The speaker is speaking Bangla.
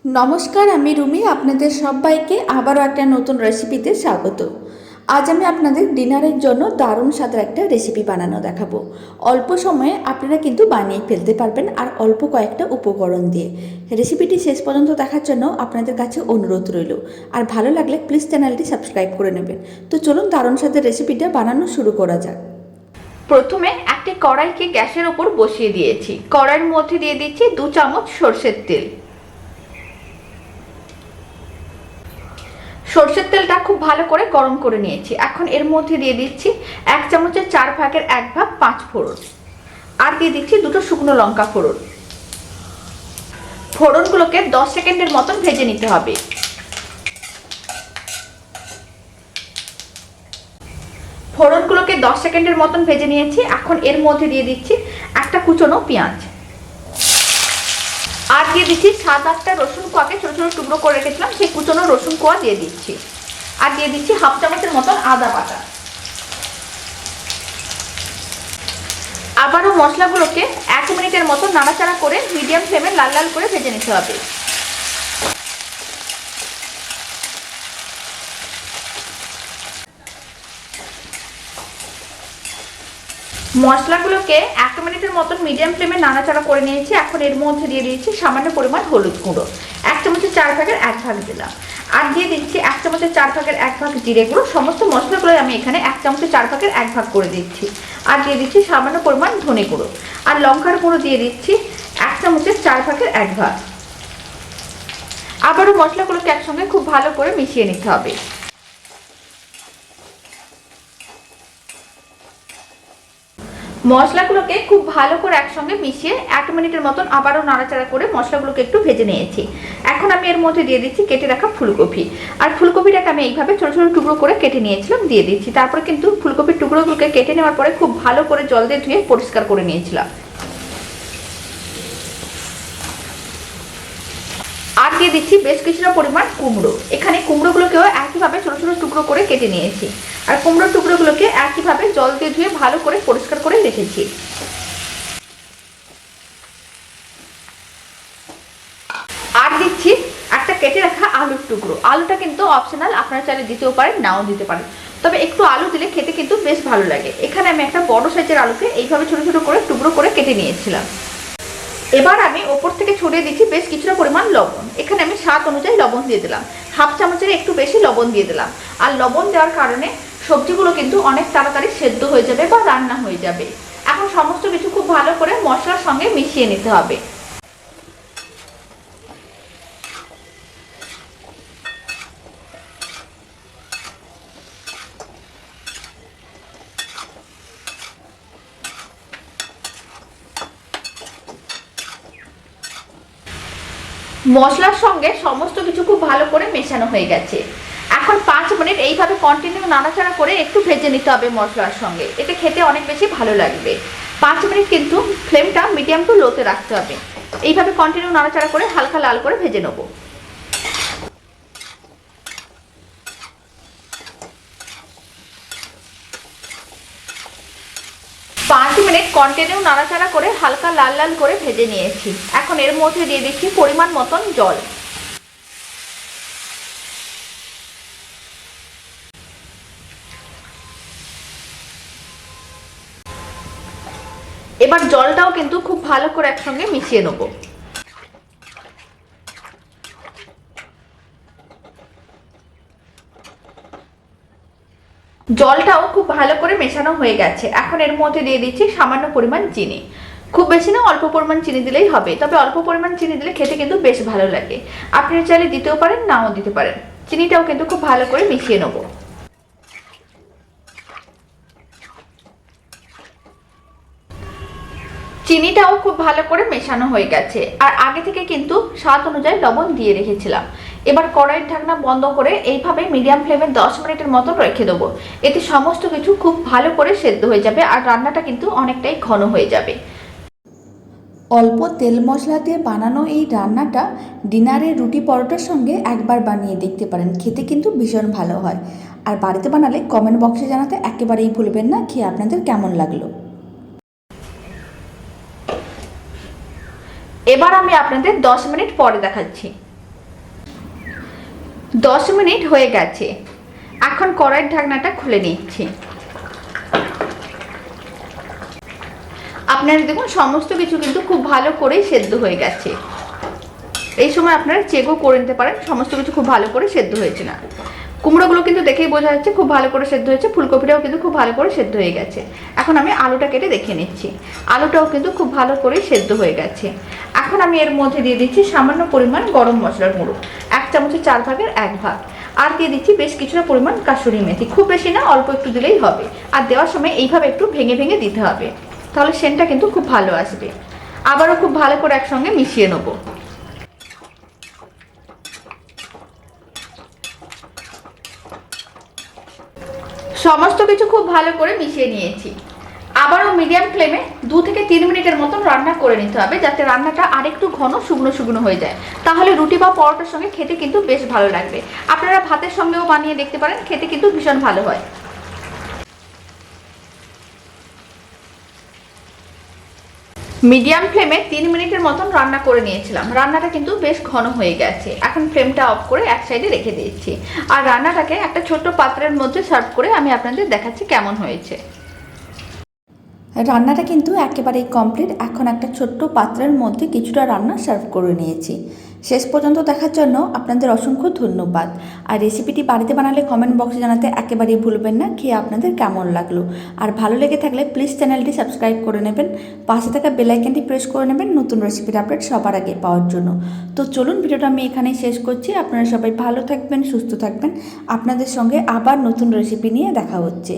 নমস্কার, আমি রুমি। আপনাদের সবাইকে আবারও একটা নতুন রেসিপিতে স্বাগত। আজ আমি আপনাদের ডিনারের জন্য দারুণ স্বাদের একটা রেসিপি বানানো দেখাবো। অল্প সময়ে আপনারা কিন্তু বানিয়ে ফেলতে পারবেন, আর অল্প কয়েকটা উপকরণ দিয়ে। রেসিপিটি শেষ পর্যন্ত দেখার জন্য আপনাদের কাছে অনুরোধ রইল। আর ভালো লাগলে প্লিজ চ্যানেলটি সাবস্ক্রাইব করে নেবেন। তো চলুন দারুণ স্বাদের রেসিপিটা বানানো শুরু করা যাক। প্রথমে একটি কড়াইকে গ্যাসের উপর বসিয়ে দিয়েছি। কড়াইয়ের মধ্যে দিয়ে দিচ্ছি 2 চামচ সরষের তেল। সরষের তেলটা খুব ভালো করে গরম করে নিয়েছি। এখন এর মধ্যে দিয়ে দিচ্ছি 1 চামচের 4 ভাগের 1 ভাগ 5 ফোড়ন, আর দিয়ে দিচ্ছি 2টো শুকনো লঙ্কা ফোড়ন। ফোড়নগুলোকে 10 সেকেন্ডের মতন ভেজে নিতে হবে। ফোড়নগুলোকে 10 সেকেন্ডের মতন ভেজে নিয়েছি। এখন এর মধ্যে দিয়ে দিচ্ছি একটা কুচনো পেঁয়াজ, আর দিয়ে দিচ্ছি 7-8টা রসুন কোয়াকে ছোট ছোট টুকরো করে রেখেছিলাম, সেই কুচনো রসুন কোয়া দিয়ে দিচ্ছি। আর দিয়ে দিচ্ছি হাফ চামচের মতন আদা বাটা। আবারও মশলাগুলোকে 1 মিনিটের মতো নাড়াচাড়া করে মিডিয়াম ফ্লেমে লাল লাল করে ভেজে নিতে হবে। মশলাগুলোকে 1 মিনিটের মতন মিডিয়াম ফ্লেমে নাড়াচাড়া করে নিয়েছি। এখন এর মধ্যে দিয়ে দিয়েছি সামান্য পরিমাণ হলুদ গুঁড়ো, 1 চামচের 4 ভাগের 1 ভাগ দিলাম। আর দিয়ে দিচ্ছি 1 চামচের 4 ভাগের 1 ভাগ জিরে গুঁড়ো। সমস্ত মশলাগুলো আমি এখানে 1 চামচের 4 ভাগের 1 ভাগ করে দিচ্ছি। আর দিয়ে দিচ্ছি সামান্য পরিমাণ ধনে গুঁড়ো, আর লঙ্কার গুঁড়ো দিয়ে দিচ্ছি 1 চামচের 4 ভাগের 1 ভাগ। আবারও মশলাগুলোকে একসঙ্গে খুব ভালো করে মিশিয়ে নিতে হবে। মশলাগুলোকে খুব ভালো করে একসঙ্গে মিশিয়ে 1 মিনিটের মতন আবারও নাড়াচাড়া করে মশলাগুলোকে একটু ভেজে নিয়েছি। এখন আমি এর মধ্যে দিয়ে দিচ্ছি কেটে রাখা ফুলকপি। আর ফুলকপিটাকে আমি এইভাবে ছোট ছোট টুকরো করে কেটে নিয়েছিলাম, দিয়ে দিচ্ছি। তারপরে কিন্তু ফুলকপির টুকরোগুলোকে কেটে নেওয়ার পরে খুব ভালো করে জল দিয়ে ধুয়ে পরিষ্কার করে নিয়েছিলাম। আর দিয়ে দিচ্ছি বেশ কিছুটা পরিমাণ কুমড়ো। এখানে কুমড়োগুলোকেও একইভাবে ছোট ছোট টুকরো করে কেটে নিয়েছি। আর কুমড়োর টুকরোগুলোকে একইভাবে জল দিয়ে ধুয়ে ভালো করে পরিষ্কার করে রেখেছি। আর দিচ্ছি একটা কেটে রাখা আলুর টুকরো। আলুটা কিন্তু অপশনাল, আপনারা চাইলে দিতেও পারেন, নাও দিতে পারেন, তবে একটু আলু দিলে খেতে কিন্তু বেশ ভালো লাগে। এখানে আমি একটা বড় সাইজের আলুকে এইভাবে ছোট ছোট করে টুকরো করে কেটে নিয়েছিলাম। এবার আমি ওপর থেকে ছড়িয়ে দিচ্ছি বেশ কিছুটা পরিমাণ লবণ। এখানে আমি স্বাদ অনুযায়ী লবণ দিয়ে দিলাম, হাফ চামচের একটু বেশি লবণ দিয়ে দিলাম। আর লবণ দেওয়ার কারণে সবজিগুলো কিন্তু অনেক তাড়াতাড়ি সেদ্ধ হয়ে যাবে বা রান্না হয়ে যাবে। এখন সমস্ত কিছু খুব ভালো করে মশলার সঙ্গে মিশিয়ে নিতে হবে। মশলার সঙ্গে সমস্ত কিছু খুব ভালো করে মেশানো হয়ে গেছে। এখন 5 মিনিট এইভাবে কন্টিনিউ নাড়াচাড়া করে একটু ভেজে নিতে হবে মশলার সঙ্গে, এতে খেতে অনেক বেশি ভালো লাগবে। 5 মিনিট কিন্তু ফ্লেমটা মিডিয়াম টু লোতে রাখতে হবে। এইভাবে কন্টিনিউ নাড়াচাড়া করে হালকা লাল করে ভেজে নেব। 5 মিনিট কন্টিনিউ নাড়াচাড়া করে হালকা লাল লাল করে ভেজে নিয়েছি। এখন এর মধ্যে দিয়ে দিচ্ছি পরিমাণ মতন জল। এবার জলটাও কিন্তু খুব ভালো করে একসঙ্গে মিশিয়ে নেব। জলটাও খুব ভালো করে মেশানো হয়ে গেছে। এখন এর মধ্যে দিয়ে দিচ্ছি সামান্য পরিমাণ চিনি। খুব বেশি না, অল্প পরিমাণ চিনি দিলেই হবে, তবে অল্প পরিমাণ চিনি দিলে খেতে কিন্তু বেশ ভালো লাগে। আপনারা চাইলে দিতেও পারেন, নাও দিতে পারেন। চিনিটাও কিন্তু খুব ভালো করে মিশিয়ে নেব। চিনিটাও খুব ভালো করে মেশানো হয়ে গেছে। আর আগে থেকে কিন্তু স্বাদ অনুযায়ী লবণ দিয়ে রেখেছিলাম। এবার কড়াইয়ের ঢাকনা বন্ধ করে এইভাবে মিডিয়াম ফ্লেমে 10 মিনিটের মতো রেখে দেবো। এতে সমস্ত কিছু খুব ভালো করে সেদ্ধ হয়ে যাবে, আর রান্নাটা কিন্তু অনেকটাই ঘন হয়ে যাবে। অল্প তেল মশলা দিয়ে বানানো এই রান্নাটা ডিনারে রুটি পরোটার সঙ্গে একবার বানিয়ে দেখতে পারেন, খেতে কিন্তু ভীষণ ভালো হয়। আর বাড়িতে বানালে কমেন্ট বক্সে জানাতে একেবারেই ভুলবেন না খেয়ে আপনাদের কেমন লাগলো। এবার আমি আপনাদের 10 মিনিট পরে দেখাচ্ছি। 10 মিনিট হয়ে গেছে। এখন কড়াইয়ের ঢাকনাটা খুলে নিচ্ছি। আপনারা দেখুন সমস্ত কিছু কিন্তু খুব ভালো করে সেদ্ধ হয়ে গেছে। এই সময় আপনারা চেকও করে নিতে পারেন সমস্ত কিছু খুব ভালো করে সেদ্ধ হয়েছে না। কুমড়োগুলো কিন্তু দেখেই বোঝা যাচ্ছে খুব ভালো করে সেদ্ধ হয়েছে, ফুলকপিটাও কিন্তু খুব ভালো করে সেদ্ধ হয়ে গেছে। এখন আমি আলুটা কেটে দেখে নিচ্ছি, আলুটাও কিন্তু খুব ভালো করে সেদ্ধ হয়ে গেছে। এখন আমি এর মধ্যে দিয়ে দিচ্ছি সামান্য পরিমাণ গরম মশলার গুঁড়ো, 1 চামচের 4 ভাগের 1 ভাগ। আর দিয়ে দিচ্ছি বেশ কিছুটা পরিমাণ কাসুরি মেথি, খুব বেশি না, অল্প একটু দিলেই হবে। আর দেওয়ার সময় এইভাবে একটু ভেঙে ভেঙে দিতে হবে, তাহলে সেন্টটা কিন্তু খুব ভালো আসবে। আবারও খুব ভালো করে একসঙ্গে মিশিয়ে নেবো। সমস্ত কিছু খুব ভালো করে মিশিয়ে নিয়েছি। আবারও মিডিয়াম ফ্লেমে 2 থেকে 3 মিনিটের মতন রান্না করে নিতে হবে, যাতে রান্নাটা আরেকটু ঘন শুকনো শুকনো হয়ে যায়। তাহলে রুটি বা পরোটার সঙ্গে খেতে কিন্তু বেশ ভালো লাগবে। আপনারা ভাতের সঙ্গেও বানিয়ে দেখতে পারেন, খেতে কিন্তু ভীষণ ভালো হয়। মিডিয়াম ফ্লেমে 3 মিনিটের মতন রান্না করে নিয়েছিলাম। রান্নাটা কিন্তু বেশ ঘন হয়ে গেছে। এখন ফ্লেমটা অফ করে এক সাইডে রেখে দিচ্ছি। আর রান্নাটাকে একটা ছোট্ট পাত্রের মধ্যে সার্ভ করে আমি আপনাদের দেখাচ্ছি কেমন হয়েছে। রান্নাটা কিন্তু একেবারেই কমপ্লিট। এখন একটা ছোট্ট পাত্রের মধ্যে কিছুটা রান্না সার্ভ করে নিয়েছি। শেষ পর্যন্ত দেখার জন্য আপনাদের অসংখ্য ধন্যবাদ। আর রেসিপিটি বাড়িতে বানালে কমেন্ট বক্সে জানাতে একেবারেই ভুলবেন না খেয়ে আপনাদের কেমন লাগলো। আর ভালো লেগে থাকলে প্লিজ চ্যানেলটি সাবস্ক্রাইব করে নেবেন, পাশে থাকা বেল আইকনটি প্রেস করে নেবেন নতুন রেসিপির আপডেট সবার আগে পাওয়ার জন্য। তো চলুন ভিডিওটা আমি এখানেই শেষ করছি। আপনারা সবাই ভালো থাকবেন, সুস্থ থাকবেন। আপনাদের সঙ্গে আবার নতুন রেসিপি নিয়ে দেখা হচ্ছে।